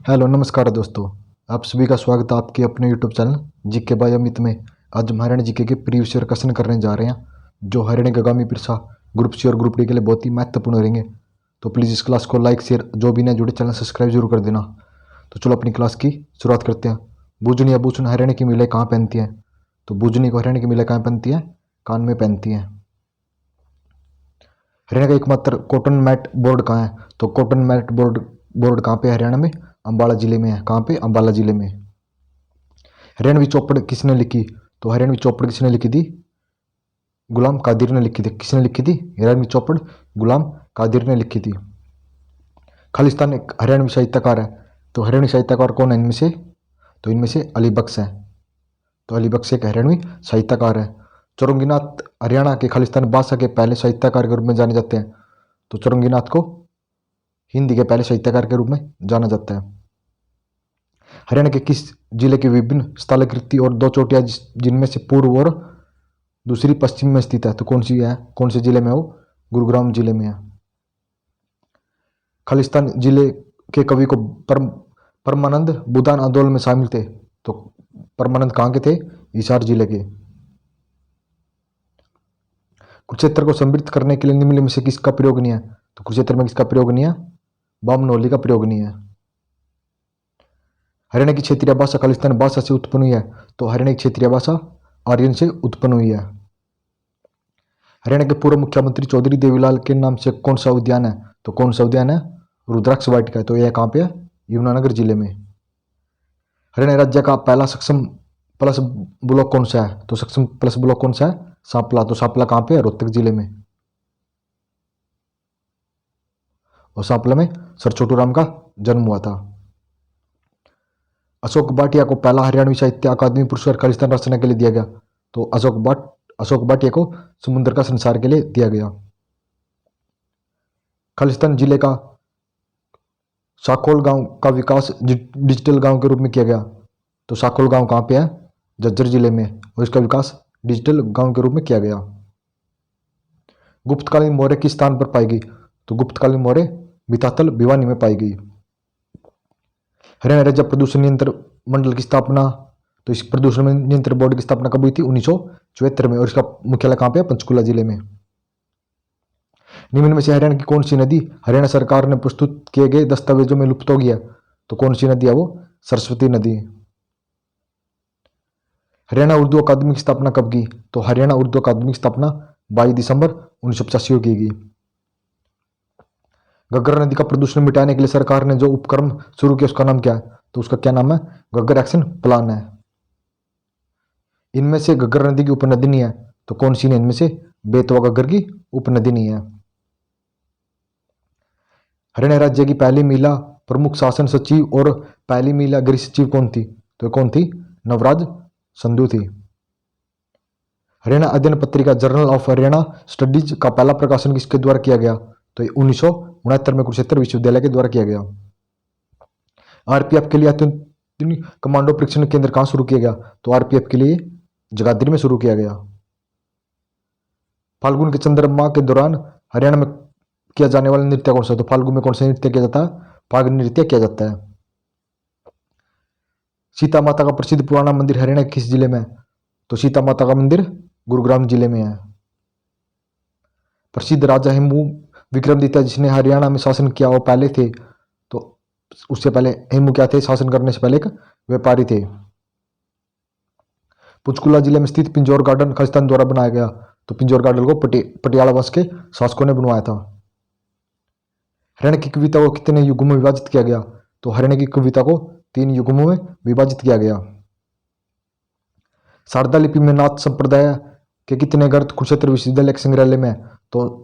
Hello नमस्कार दोस्तों। आप सभी का स्वागत है आपके अपने YouTube channel GK by Amit में। आज हम हरियाणा जीके के प्रीवियस ईयर क्वेश्चन करने जा रहे हैं जो हरियाणा के आगामी परीक्षा ग्रुप सी और ग्रुप डी के लिए बहुत ही महत्वपूर्ण रहेंगे। तो प्लीज़ इस क्लास को लाइक शेयर जो भी नए जुड़े चैनल सब्सक्राइब जरूर कर देना। तो चलो अपनी क्लास की शुरुआत करते हैं। बूझनी या बूझन हरियाणा की महिलाएं कहाँ पहनती हैं? तो बूझनी को हरियाणा की महिलाएं कहाँ पहनती हैं? कान में पहनती हैं। हरियाणा का एकमात्र कॉटन मैट बोर्ड कहाँ है? तो कॉटन मैट बोर्ड बोर्ड कहाँ पे है? हरियाणा में अम्बाला जिले में है। कहाँ पे? अम्बाला जिले में। हरियाणवी चौपड़ किसने लिखी? तो हरियाणवी चौपड़ किसने लिखी थी? गुलाम कादिर ने लिखी थी। किसने लिखी थी? हरियाणवी चौपड़ गुलाम कादिर ने लिखी थी। खालिस्तान एक हरियाणवी साहित्यकार है। तो हरियाणवी साहित्यकार कौन है इनमें से? तो इनमें से अली बख्श है। तो अली बख्श एक हरियाणवी साहित्यकार है। चौरंगीनाथ हरियाणा के खालिस्तान बादशाह के पहले साहित्यकार के रूप में जाने जाते हैं। तो चौरंगीनाथ को हिंदी के पहले साहित्यकार के रूप में जाना जाता है। हरियाणा के किस जिले की विभिन्न स्थलाकृति और दो चोटियां जिनमें से पूर्व और दूसरी पश्चिम में स्थित है? तो कौन सी है? कौन से जिले में हो? गुरुग्राम जिले में है। खालिस्तान जिले के कवि को परमानंद बुदान आंदोलन में शामिल थे। तो परमानंद कहाँ के थे? हिसार जिले के। कुरुक्षेत्र को समृद्ध करने के लिए निम्नलिखित में से किसका प्रयोग नहीं है? तो कुरुक्षेत्र में किसका प्रयोग नहीं है? बामनोली का प्रयोग नहीं है। हरियाणा की क्षेत्रीय भाषा खालिस्तान भाषा से उत्पन्न हुई है। तो हरियाणा की क्षेत्रीय भाषा आर्यन से उत्पन्न हुई है। हरियाणा के पूर्व मुख्यमंत्री चौधरी देवीलाल के नाम से कौन सा उद्यान है? तो कौन सा उद्यान है? रुद्राक्ष वाटिका है। तो यह कहाँ पे है? यमुनानगर जिले में। हरियाणा राज्य का पहला सक्षम प्लस ब्लॉक कौन सा है? तो सक्षम प्लस ब्लॉक कौन सा है? सांपला। तो सांपला कहाँ पे है? रोहतक जिले में। और सांपला में सर छोटू राम का जन्म हुआ था। अशोक भाटिया को पहला हरियाणवी साहित्य अकादमी पुरस्कार खालिस्तान रचना के लिए दिया गया। तो अशोक भाटिया को समुद्र का संसार के लिए दिया गया। खालिस्तान जिले का साकोल गांव का विकास डिजिटल गांव के रूप में किया गया। तो साकोल गांव कहाँ पे है? झज्जर जिले में। और इसका विकास डिजिटल गांव के रूप में किया गया। गुप्तकालीन मौर्य किस स्थान पर पाई गई? तो गुप्तकालीन मौर्य मिताथल भिवानी में पाई गई। हरियाणा राज्य प्रदूषण नियंत्रण मंडल की स्थापना, तो इस प्रदूषण नियंत्रण बोर्ड की स्थापना कब हुई थी? 1974 में। और इसका मुख्यालय कहाँ पे है? पंचकुला जिले में। निम्न में से हरियाणा की कौन सी नदी हरियाणा सरकार ने प्रस्तुत किए गए दस्तावेजों में लुप्त हो गई है? तो कौन सी नदी है वो? सरस्वती नदी। हरियाणा उर्दू अकादमी की स्थापना कब की? तो हरियाणा उर्दू अकादमी की स्थापना 22 दिसंबर 1985 को की गई। घग्गर नदी का प्रदूषण मिटाने के लिए सरकार ने जो उपक्रम शुरू किया उसका नाम क्या है? तो उसका क्या नाम है? घग्गर एक्शन प्लान है। इनमें से घग्गर नदी की उपनदी नहीं है। तो कौन सी नहीं? इनमें से बेतवा घग्गर की उपनदी नहीं है। हरियाणा राज्य की पहली महिला प्रमुख शासन सचिव और पहली महिला गृह सचिव कौन थी? तो कौन थी? नवराज संधू थी। हरियाणा अध्ययन पत्रिका जर्नल ऑफ हरियाणा स्टडीज का पहला प्रकाशन किसके द्वारा किया गया? तो 1969 में कुरुक्षेत्र विश्वविद्यालय के द्वारा किया गया। आरपीएफ के लिए अत्याधुनिक कमांडो प्रशिक्षण केंद्र कहाँ शुरू किया गया? तो आरपीएफ के लिए जगाधरी में शुरू किया गया। फाल्गुन के चंद्रमा के दौरान हरियाणा में किया जाने वाला नृत्य कौन सा? तो फाल्गुन में कौन सा नृत्य किया जाता है? फाग नृत्य किया जाता है। सीता माता का प्रसिद्ध पुराना मंदिर हरियाणा के किस जिले में है? तो सीता माता का मंदिर गुरुग्राम जिले में है। प्रसिद्ध राजा हेमू विक्रमादित्य जिसने हरियाणा में शासन किया वो पहले थे, तो उससे पहले हेमू क्या थे? शासन करने से पहले एक व्यापारी थे। पंचकुला जिले में स्थित पिंजौर गार्डन खालिस्तान द्वारा बनाया गया। तो पिंजौर गार्डन को पटियाला वंश के शासकों ने बनवाया था। हरियाणा की कविता को कितने युगों में विभाजित किया गया? तो हरियाणा की कविता को 3 युगों में विभाजित किया गया। शारदा लिपि में नाथ संप्रदाय के कितने ग्रंथ कुरुक्षेत्र विश्वविद्यालय के संग्रहालय में है? तो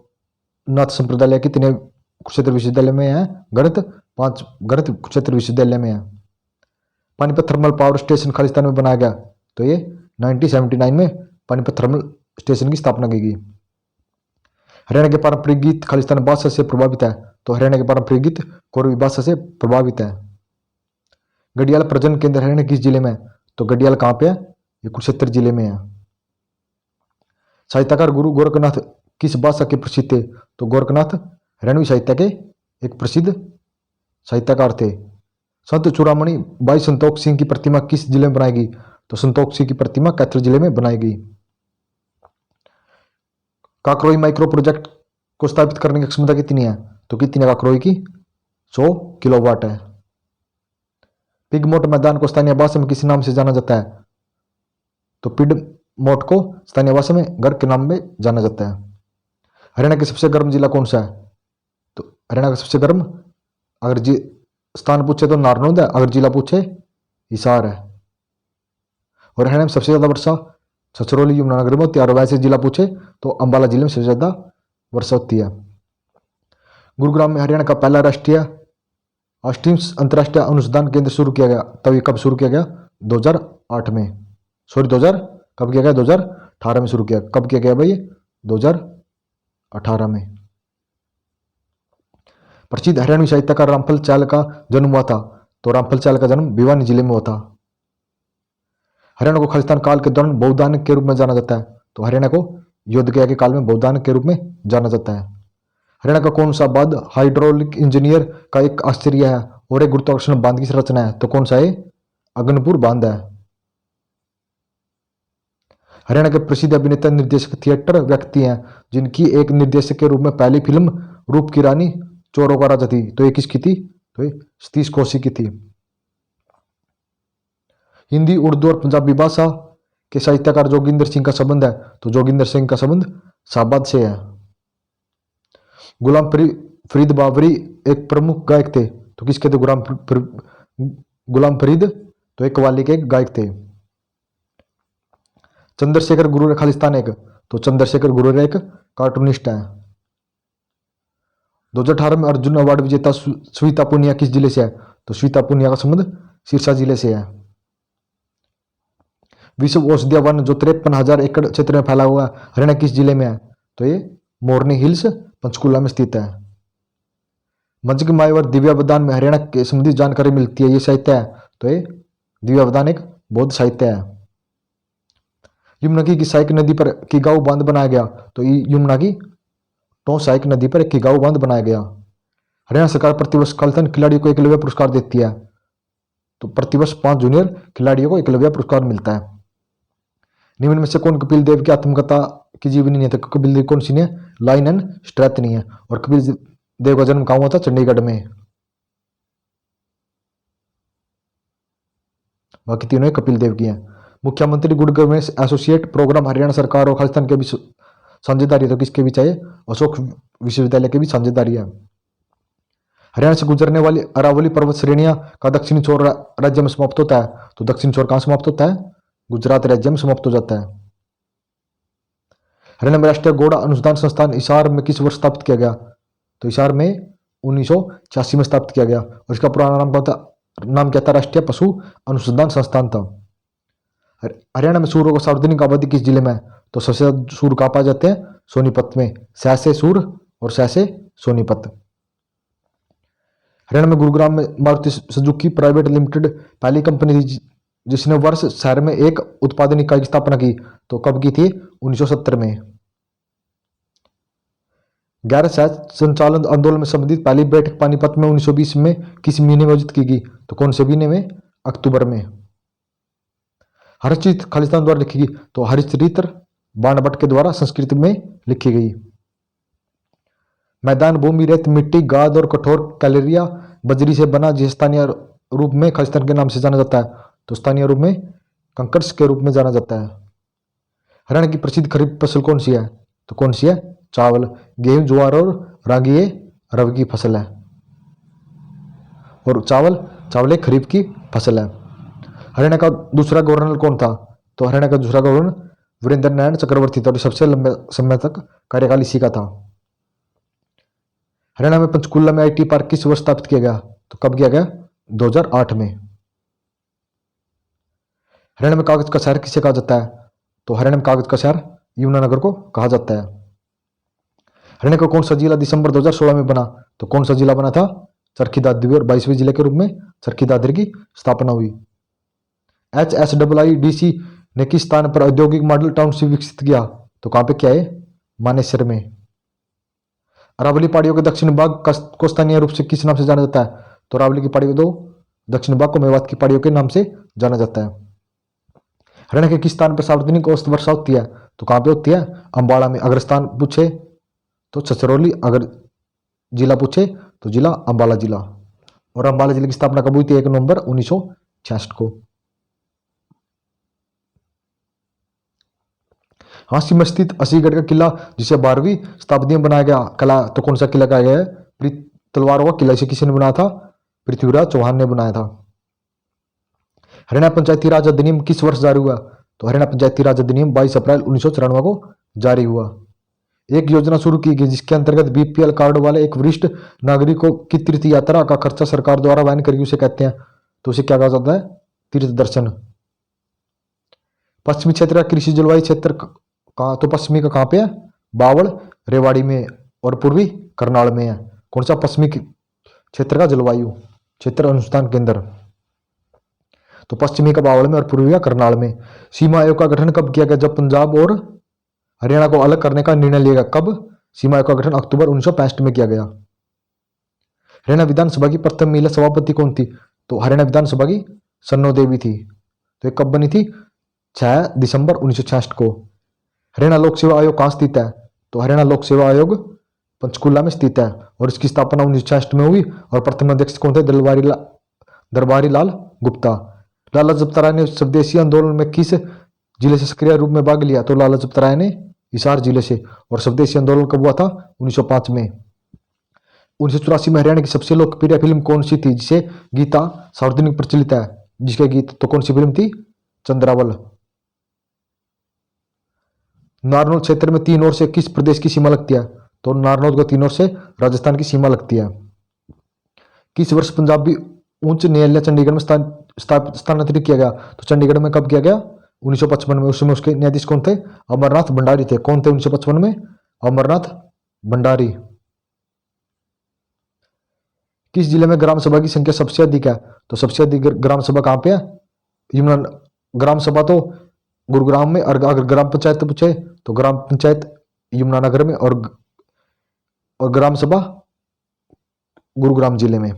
नाथ संप्रदाय कितने कुरुक्षेत्र विश्वविद्यालय में है? ग्रंथ 5 ग्रंथ कुरुक्षेत्र विश्वविद्यालय में है। Panipat thermal power station Khalistan में बनाया गया। तो ये 1979 में पानीपत थर्मल स्टेशन की स्थापना की गई। हरियाणा के पारंपरिक गीत खालिस्तान भाषा से प्रभावित है। तो हरियाणा के पारंपरिक गीत कोरवी भाषा से प्रभावित है। गडियाल प्रजनन केंद्र हरियाणा किस जिले में है? तो गडियाल कहाँ पे है? ये कुरुक्षेत्र जिले में है। साहित्यकार गुरु गोरखनाथ किस भाषा के प्रसिद्ध थे? तो गोरखनाथ हरियाणवी साहित्य के एक प्रसिद्ध साहित्यकार थे। संत चूड़ामणि भाई संतोख सिंह की प्रतिमा किस जिले में बनाई गई? तो संतोख सिंह की प्रतिमा कैथल जिले में बनाई गई। काकरोई माइक्रो प्रोजेक्ट को स्थापित करने की क्षमता कितनी है? तो कितनी है काकरोई की? 100 किलोवाट है। पिगमोट मैदान को स्थानीय भाषा में किस नाम से जाना जाता है? तो पिडमोट को स्थानीय भाषा में घर के नाम में जाना जाता है। हरियाणा का सबसे गर्म जिला कौन सा है? तो हरियाणा का सबसे गर्म, अगर स्थान पूछे तो नारनौंद है, अगर जिला पूछे हिसार है। और हरियाणा में सबसे ज्यादा वर्षा छछरौली यमुनानगर में होती है, और वैसे जिला पूछे तो अंबाला जिले में सबसे ज्यादा वर्षा होती है। गुरुग्राम में हरियाणा का पहला राष्ट्रीय हास्टिंग्स अंतर्राष्ट्रीय अनुसंधान केंद्र शुरू किया गया, तब ये कब शुरू किया गया? 2008 में, सॉरी 2000 कब किया गया? 2018 में शुरू किया। कब किया गया भाई? 2018 में। प्रसिद्ध हरियाणवी साहित्यकार रामफल चायल का जन्म हुआ था? तो रामफल चायल का जन्म भिवानी जिले में हुआ था। हरियाणा को खालिस्तान काल के दौरान बौद्धानिक के रूप में जाना जाता है? तो हरियाणा को युद्ध के काल में बौद्धानिक के रूप में जाना जाता है। हरियाणा का कौन सा बांध हाइड्रोलिक इंजीनियर का एक आश्चर्य है और एक गुरुत्वाकर्षण बांध की संरचना है? तो कौन सा है? अगनपुर बांध है। हरियाणा के प्रसिद्ध अभिनेता निर्देशक थिएटर व्यक्ति हैं जिनकी एक निर्देशक के रूप में पहली फिल्म रूप की रानी चोरों का राजा थी? तो ये किसकी थी? तो ये सतीश कौशिक की थी। हिंदी, उर्दू और पंजाबी भाषा के साहित्यकार जोगिंदर सिंह का संबंध है? तो जोगिंदर सिंह का संबंध शाहबाद से है। गुलाम फरीद बाबरी एक प्रमुख गायक थे? तो किसके थे? गुलाम फरीद तो एक कव्वाली के गायक थे। चंद्रशेखर गुरुर खालिस्तान एक? तो चंद्रशेखर गुरुर एक कार्टूनिस्ट है। 2018 में अर्जुन अवार्ड विजेता श्वेता पुनिया किस जिले से है? तो श्वेता पुनिया का संबंध सिरसा जिले से है। विश्व औषधीय वन जो 53,000 एकड़ क्षेत्र में फैला हुआ है, हरियाणा किस जिले में है? तो ये मोरनी हिल्स पंचकुला में स्थित है। मंच की मायावर दिव्यावदान में हरियाणा के संबंधी जानकारी मिलती है, ये साहित्य है? तो ये दिव्यावदान एक बौद्ध साहित्य है। यमुना की सहायक नदी पर किगाऊ बांध बनाया गया? तो यमुना की सहायक नदी पर एक किगाऊ बांध बनाया गया। हरियाणा सरकार प्रतिवर्ष खालिस्तान खिलाड़ियों को एकलव्य पुरस्कार देती है? तो प्रतिवर्ष 5 जूनियर खिलाड़ियों को एकलव्य पुरस्कार मिलता है। निम्न में से कौन कपिल देव की आत्मकथा की जीवनी नहीं है? तो कपिल देव कौन सी नहीं है? लाइन एंड स्ट्रेथ नहीं है। और कपिल देव का जन्म कहाँ हुआ था? चंडीगढ़ में। बाकी तीनों कपिल देव की हैं। मुख्यमंत्री good governance associate program Haryana सरकार और खालिस्तान के बीच साझेदारी है? तो किसके बीच है? अशोक विश्वविद्यालय के बीच साझेदारी है। हरियाणा से गुजरने वाली अरावली पर्वत श्रेणियां का दक्षिणी छोर राज्य में समाप्त होता है? तो दक्षिणी छोर कहां समाप्त होता है? गुजरात राज्य में समाप्त हो जाता है। हरियाणा में राष्ट्रीय घोड़ा अनुसंधान संस्थान हिसार में किस वर्ष स्थापित किया गया? तो हिसार में 1986 में स्थापित किया गया। और इसका पुराना नाम क्या था? राष्ट्रीय पशु अनुसंधान संस्थान था। हरियाणा में सूरों का सार्वजनिक आबादी किस जिले में है? तो सबसे ज्यादा सूर कहाँ पाए जाते हैं? सोनीपत में। सहसे सूर और सहसे सोनीपत। हरियाणा में गुरुग्राम में मारुति सुजुकी प्राइवेट लिमिटेड पहली कंपनी थी जिसने वर्ष शहर में एक उत्पादन इकाई की स्थापना की? तो कब की थी? 1970 में। गैर संचालन आंदोलन में संबंधित पहली बैठक पानीपत में 1920 में किस महीने में आयोजित की गई? तो कौन से महीने में? अक्टूबर में। हरचित खालिस्तान द्वारा लिखी गई? तो हरिश्चरित्र बाणभट्ट के द्वारा संस्कृत में लिखी गई। मैदान भूमि रेत मिट्टी गाद और कठोर कैलेरिया बजरी से बना जिसे स्थानीय रूप में खालिस्तान के नाम से जाना जाता है? तो स्थानीय रूप में कंकर्स के रूप में जाना जाता है। हरियाणा की प्रसिद्ध खरीफ फसल कौन सी है? तो कौन सी है? चावल, गेहूं, ज्वार और रागी ये रबी की फसल है। और चावल एक खरीफ की फसल है। हरियाणा का दूसरा गवर्नर कौन था? तो हरियाणा का दूसरा गवर्नर वीरेंद्र नारायण चक्रवर्ती था और सबसे लंबे समय तक कार्यकाल इसी का था। हरियाणा में पंचकुला में आईटी पार्क किस वर्ष स्थापित किया गया? तो कब किया गया? 2008 में। हरियाणा में कागज का शहर किसे कहा जाता है? तो हरियाणा में कागज का शहर यमुनानगर को कहा जाता है। हरियाणा का कौन सा जिला दिसंबर 2016 में बना? तो कौन सा जिला बना था? चरखी दादरी, और 22वें जिले के रूप में चरखी दादरी की स्थापना हुई। HSIIDC ने किस स्थान पर औद्योगिक मॉडल टाउनशिप विकसित किया? तो कहां पे क्या है? मानेसर में। अरावली पहाड़ियों के दक्षिण भाग को स्थानीय रूप से किस नाम से जाना जाता है? तो अरावली की पहाड़ी को दक्षिण भाग को मेवात की पहाड़ियों के नाम से जाना जाता है। हरियाणा के किस स्थान पर सार्वजनिक औसत वर्षा होती है? तो कहाँ पे होती है? अंबाला में। अगर स्थान पूछे तो छछरौली, अगर जिला पूछे तो जिला अंबाला जिला। और अंबाला जिले की स्थापना कब हुई थी? 1 नवंबर 1966 को। हांसी में स्थित असीगढ़ का किला, जिसे 12वीं शताब्दी में बनाया गया किला, तो कौन सा किला कहा गया है? तलवारों का किला। इसे किसने बनाया था? पृथ्वीराज चौहान ने बनाया था। हरियाणा पंचायती राज अधिनियम किस वर्ष जारी हुआ? तो हरियाणा पंचायती राज अधिनियम 22 अप्रैल 1994 को जारी हुआ। एक योजना शुरू की गई जिसके अंतर्गत बीपीएल कार्ड वाले एक वरिष्ठ नागरिक की तीर्थ यात्रा का खर्चा सरकार द्वारा वहन करेगी, उसे कहते हैं, तो उसे क्या कहा जाता है? तीर्थ दर्शन। पश्चिमी क्षेत्र का कृषि जलवायु क्षेत्र कहाँ? तो पश्चिमी का कहाँ पे है? बावल, रेवाड़ी में। और पूर्वी करनाल में है। कौन सा? पश्चिमी क्षेत्र का जलवायु क्षेत्र अनुसंधान केंद्र। तो पश्चिमी का बावल में और पूर्वी का करनाल में। सीमा आयोग का गठन कब किया गया? जब पंजाब और हरियाणा को अलग करने का निर्णय लिया गया। कब? सीमा आयोग का गठन अक्टूबर 1965 में किया गया। हरियाणा विधानसभा की प्रथम महिला सभापति कौन थी? तो हरियाणा विधानसभा की सन्नो देवी थी। तो ये कब बनी थी? 6 दिसंबर 1966 को। हरियाणा लोक सेवा आयोग कहाँ स्थित है? तो हरियाणा लोक सेवा आयोग पंचकुला में स्थित है और इसकी स्थापना 1966 में हुई। और प्रथम अध्यक्ष कौन थे? दरबारी लाल गुप्ता। लाला जपता राय ने स्वदेशी आंदोलन में किस जिले से सक्रिय रूप में भाग लिया? तो लाला जपता राय ने हिसार जिले से। और स्वदेशी आंदोलन कब हुआ था? 1905 में। 1984 में हरियाणा की सबसे लोकप्रिय फिल्म कौन सी थी जिसे गीता सार्वजनिक प्रचलित है? जिसके गीत, तो कौन सी फिल्म थी? चंद्रावल। नारनौल क्षेत्र में तीन ओर से किस प्रदेश की सीमा लगती है? तो नारनौल को तीन ओर से राजस्थान की सीमा लगती है। किस वर्ष पंजाबी उच्च न्यायालय चंडीगढ़ में स्थानांतरित किया गया? तो चंडीगढ़ में कब किया गया? 1955 में। उसमें उसके न्यायाधीश कौन थे? अमरनाथ भंडारी थे। कौन थे 1955 में? अमरनाथ भंडारी। किस जिले में ग्राम सभा की संख्या सबसे अधिक है? तो सबसे अधिक ग्राम सभा कहाँ पे है? यमुना। ग्राम सभा तो गुरुग्राम में। और अगर ग्राम पंचायत पूछे तो ग्राम पंचायत यमुनानगर में। और ग्राम सभा गुरुग्राम जिले में।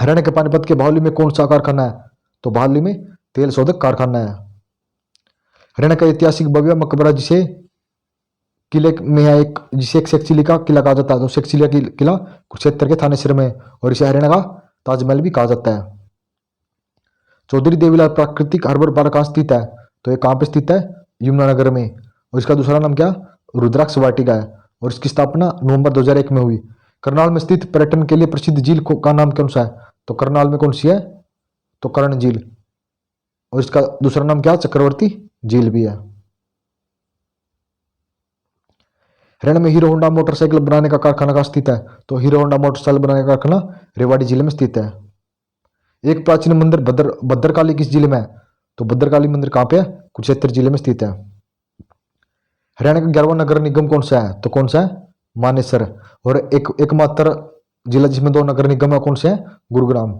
हरियाणा के पानीपत के भावली में कौन सा कारखाना है? तो भावली में तेल शोधक कारखाना है। हरियाणा का ऐतिहासिक भव्य मकबरा जिसे किले में है, जिसे एक शेख चिली का किला कहा जाता है, तो शेख चिली का किला कुरुक्षेत्र के थानेसर में। और इसे हरियाणा का ताजमहल भी कहा जाता है। चौधरी देवीलाल प्राकृतिक हर्बल पार्क कहाँ स्थित है? तो ये कहाँ पे स्थित है? यमुनानगर में। और इसका दूसरा नाम क्या? रुद्राक्ष वाटिका है। और इसकी स्थापना नवंबर 2001 में हुई। करनाल में स्थित पर्यटन के लिए प्रसिद्ध झील का नाम कौन सा है? तो करनाल में कौन सी है? तो कर्ण झील। और इसका दूसरा नाम क्या? चक्रवर्ती झील भी है। हरियाणा में हीरो होंडा मोटरसाइकिल बनाने का कारखाना कहाँ स्थित है? तो हीरो होंडा मोटरसाइकिल बनाने का कारखाना रेवाड़ी जिले में स्थित है। एक प्राचीन मंदिर भद्रकाली किस जिले में है? तो भद्रकाली मंदिर कहाँ पे है? कुरुक्षेत्र जिले में स्थित है। हरियाणा का 11वां नगर निगम कौन सा है? तो कौन सा है? मानेसर। और एकमात्र जिला जिसमें 2 नगर निगम है, कौन से हैं? गुरुग्राम।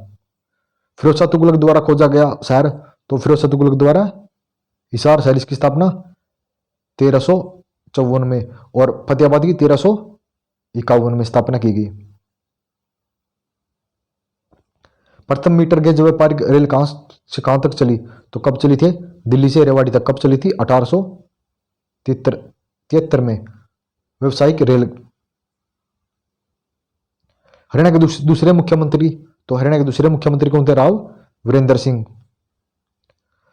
फिरोज शाह तुगलक द्वारा खोजा गया शहर? तो फिरोज शाह तुगलक द्वारा हिसार शहर। इसकी स्थापना 1354 में। और फतेहाबाद की 1351 में स्थापना की गई। प्रथम मीटर गेज व्यापारिक रेल कहां से कहां तक चली? तो कब चली थी? दिल्ली से रेवाड़ी तक। कब चली थी? 1873 में। व्यावसायिक रेल। हरियाणा के दूसरे मुख्यमंत्री, तो हरियाणा के दूसरे मुख्यमंत्री कौन थे? राव वीरेंद्र सिंह।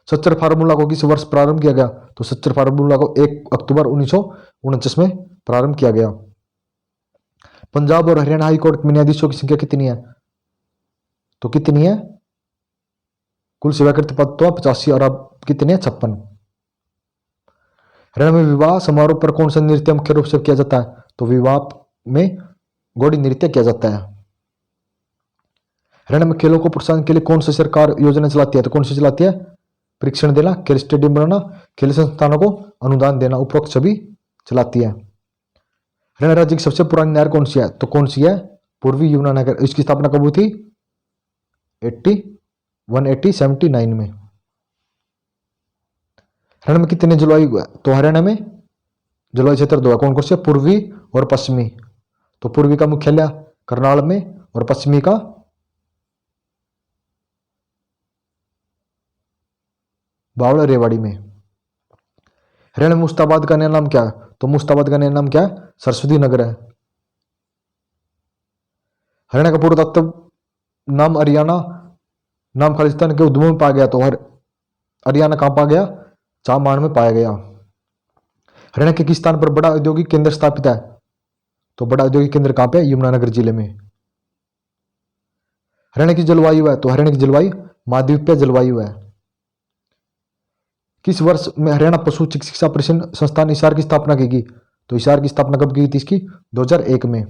सच्चर फार्मूला को किस वर्ष प्रारंभ किया गया? तो सच्चर फार्मूला को 1 अक्टूबर 1949 में प्रारंभ किया गया। पंजाब और हरियाणा हाईकोर्ट में न्यायाधीशों की संख्या कितनी है? तो कितनी है? कुल सेवाकृत पद तो 85 और अब कितने हैं? 56। हरियाणा में विवाह समारोह पर कौन सा नृत्य मुख्य रूप से किया जाता है? तो विवाह में घोड़ी नृत्य किया जाता है। हरियाणा में खेलों को प्रोत्साहन के लिए कौन सी सरकार योजना चलाती है? तो कौन सी चलाती है? प्रशिक्षण देना, खेल स्टेडियम बनाना, खेल संस्थानों को अनुदान देना, उपरोक्त सभी चलाती है। हरियाणा राज्य की सबसे पुरानी नहर कौन सी है? तो कौन सी है? पूर्वी यमुनानगर। इसकी स्थापना कब हुई थी? 1879 में। हरियाणा में कितने जलवायु है? तो हरियाणा में जलवायु क्षेत्र 2 है। कौन कौन से? पूर्वी और पश्चिमी। तो पूर्वी का मुख्यालय करनाल में और पश्चिमी का बावल रेवाड़ी में। हरियाणा में मुस्ताबाद का नया नाम क्या है? तो मुस्ताबाद का नया नाम क्या है? सरस्वती नगर है। हरियाणा का पुरातत्व नाम हरियाणा नाम खालिस्तान के उद्गम में पाया गया। तो हरियाणा कहाँ पाया गया? चामान में पाया गया। हरियाणा के किस स्थान पर बड़ा औद्योगिक केंद्र स्थापित है? तो बड़ा औद्योगिक केंद्र कहाँ पे है? यमुनानगर जिले में। हरियाणा की जलवायु है, तो हरियाणा की जलवायु महाद्वीपीय जलवायु है। किस वर्ष में हरियाणा पशु चिकित्सा परिक्षण संस्थान हिसार की स्थापना की गई? तो हिसार की स्थापना कब की थी इसकी? 2001 में।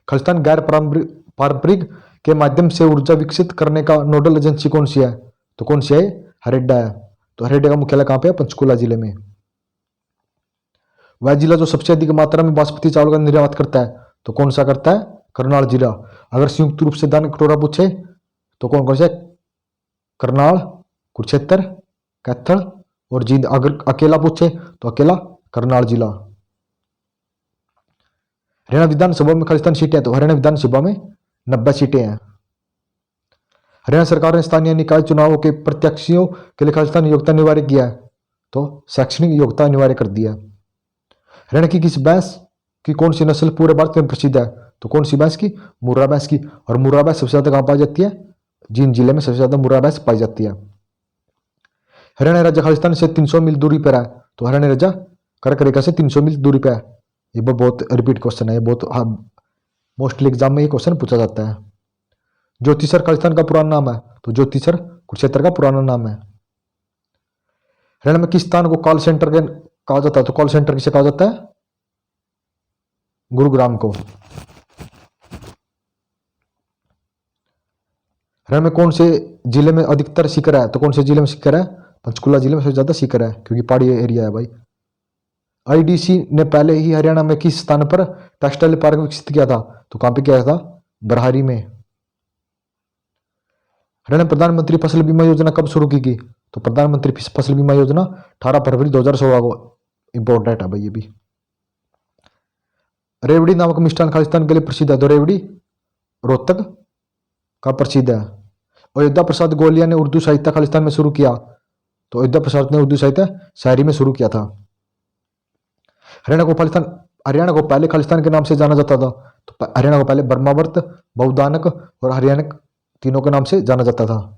खालिस्तान गैर पारंपरिक के माध्यम से ऊर्जा विकसित करने का नोडल एजेंसी कौन सी है? तो कौन सी है? हरेड्डा है। तो हरेड्डा का मुख्यालय कहाँ पे है? पंचकुला जिले में। वह जिला जो सबसे अधिक मात्रा में बासमती चावल का निर्यात करता है, तो कौन सा करता है? करनाल जिला। अगर संयुक्त रूप से दान कटोरा पूछे तो कौन कौन से? करनाल, कुरुक्षेत्र, कैथल और जींद। अगर अकेला पूछे तो अकेला करनाल जिला। हरियाणा विधानसभा में खालिस्तान सीटें हैं, तो हरियाणा विधानसभा में 90 सीटें हैं। हरियाणा सरकार ने स्थानीय निकाय चुनावों के प्रत्याशियों के लिए खालिस्तान योग्यता अनिवार्य किया है, तो शैक्षणिक योग्यता अनिवार्य कर दिया। हरियाणा की किस भैंस की कौन सी नस्ल पूरे भारत में प्रसिद्ध है? तो कौन सी भैंस की? मुर्रा भैंस की। और मुर्रा भैंस सबसे ज्यादा कहाँ पाई जाती है? जींद जिले में सबसे ज्यादा मुर्रा भैंस पाई जाती है। हरियाणा राज्य खालिस्तान से 300 मील दूरी पर है, तो हरियाणा राज्य कर्क रेखा से 300 मील दूरी पर है। ये बहुत रिपीट क्वेश्चन है, बहुत मोस्टली एग्जाम में ये क्वेश्चन पूछा जाता है। ज्योतिसर खालिस्तान का पुराना नाम है, तो ज्योतिसर कुरुक्षेत्र का पुराना नाम है। हरियाणा में किस स्थान को कॉल सेंटर के कहा जाता है? तो कॉल सेंटर किसे कहा जाता है? गुरुग्राम को। हरियाणा में कौन से जिले में अधिकतर शिखर है? तो कौन से जिले में शिखर है? पंचकुला जिले में सबसे ज्यादा शिखर है, क्योंकि पहाड़ी एरिया है भाई। आईडीसी ने पहले ही हरियाणा में किस स्थान पर टेक्सटाइल पार्क विकसित किया था? तो कहां पे किया था? बरहारी में। हरियाणा प्रधानमंत्री फसल बीमा योजना कब शुरू की गई? तो प्रधानमंत्री फसल बीमा योजना 18 फरवरी 2016 को। इंपॉर्टेंट है भाई ये भी। रेवड़ी नामक मिष्ठान खालिस्तान के लिए प्रसिद्ध है, तो रेवड़ी रोहतक का प्रसिद्ध है। अयोध्या प्रसाद गोलिया ने उर्दू साहित्य खालिस्तान में शुरू किया, तो अयोध्या प्रसाद ने उर्दू साहित्य शायरी में शुरू किया था। हरियाणा को पहले खालिस्तान के नाम से जाना जाता था, तो हरियाणा को पहले बर्मावर्त, बहुदानक और हरियाणक तीनों के नाम से जाना जाता था।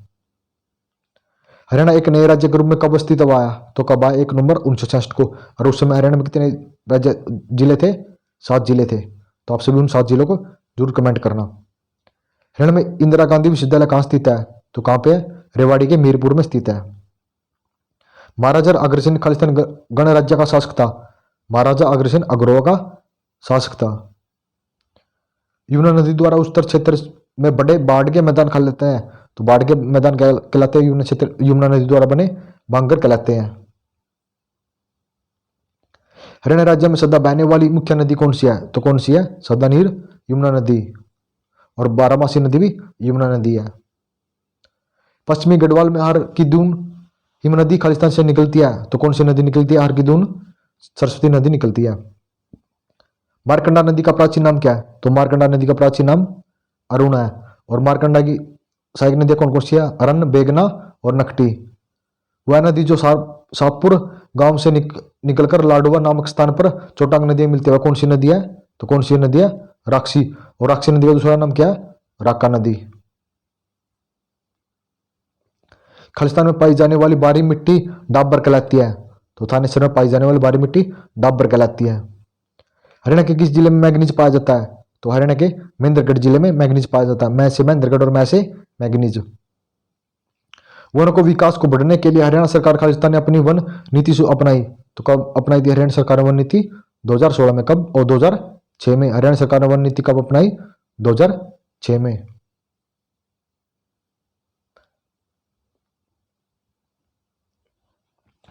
हरियाणा एक नए राज्य के रूप में कब अस्तित्व आया? तो कब आया? 1 नवंबर 1966 को। और उस समय हरियाणा में कितने राज्य जिले थे? 7 जिले थे। तो आप सभी उन 7 जिलों को जरूर कमेंट करना। हरियाणा में इंदिरा गांधी विश्वविद्यालय कहाँ स्थित है? तो कहाँ पे है? रेवाड़ी के मीरपुर में स्थित है। महाराजा अग्रसेन खालिस्तान गणराज्य का शासक था। महाराजा अग्रसेन अग्रवा का शासक था। यमुना नदी द्वारा उत्तर क्षेत्र में बड़े बाढ़ के मैदान कहलाते हैं, तो बाढ़ के मैदान कहलाते हैं यमुना नदी द्वारा बने बांगर कहलाते हैं। हरियाणा राज्य में सदा बहने वाली मुख्य नदी कौन सी है? तो कौन सी है? सदा नीर यमुना नदी। और बारामासी नदी भी यमुना नदी है। पश्चिमी गढ़वाल में हर की दून हिम नदी खालिस्तान से निकलती है, तो कौन सी नदी निकलती है? हर की दून सरस्वती नदी निकलती है। मारकंडा नदी का प्राचीन नाम क्या है? तो मारकंडा नदी का प्राचीन नाम अरुण है। और मारकंडा की सहायक नदियां कौन कौन सी है? अरन, बेगना और नकटी। वह नदी जो साहपुर गांव से निकलकर लाडवा नामक स्थान पर चोटांग नदी मिलती है, वह कौन सी नदी है? तो कौन सी नदी है? राक्षी। और राक्षी नदी का दूसरा नाम क्या है? राका नदी। खालिस्तान में पाई जाने वाली बारी मिट्टी डाबर कहलाती है, तो थानेसर में पाई जाने वाली बारी मिट्टी डाबर कहलाती है। हरियाणा के किस जिले में मैग्नीज पाया जाता है? तो हरियाणा के महेंद्रगढ़ जिले में मैग्नीज पाया जाता है। मैं से महेंद्रगढ़ और मैं से मैग्नीज। वन को विकास को बढ़ने के लिए हरियाणा सरकार खालिस्तान ने अपनी वन नीति अपनाई, तो कब अपनाई थी हरियाणा सरकार ने वन नीति? 2016 में। कब? और 2006 में। हरियाणा सरकार ने वन नीति कब अपनाई? 2006 में।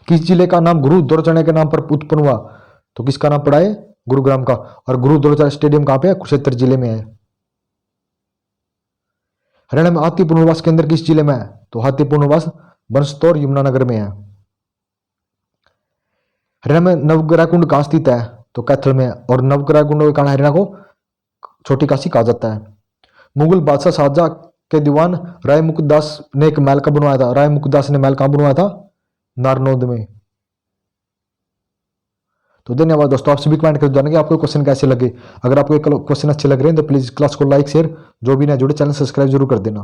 किस जिले का नाम गुरु द्रोणाचार्य के नाम पर उत्पन्न हुआ? तो किसका नाम पड़ा है? गुरुग्राम का। और गुरु द्रोणाचार्य स्टेडियम कहां पे है? कुरुक्षेत्र जिले में है। हरियाणा में हाथी पुनर्वास केंद्र किस जिले में है? तो हाथी पुनर्वास बंसतौर यमुनानगर में है। हरियाणा में नवग्रह कुंड कहां स्थित है? तो कैथल में है। और नवग्रह कुंड के कारण हरियाणा को छोटी काशी कहा जाता है। मुगल बादशाह शाहजहां के दीवान राय मुकुदास ने एक महल का बनवाया था। राय मुकुदास ने महल कहां बनवाया था? नारनौंद में। तो धन्यवाद दोस्तों, आप सभी कमेंट कर जानेंगे आपको क्वेश्चन कैसे लगे। अगर आपको क्वेश्चन अच्छे लग रहे हैं तो प्लीज क्लास को लाइक शेयर, जो भी ना जुड़े चैनल सब्सक्राइब जरूर कर देना।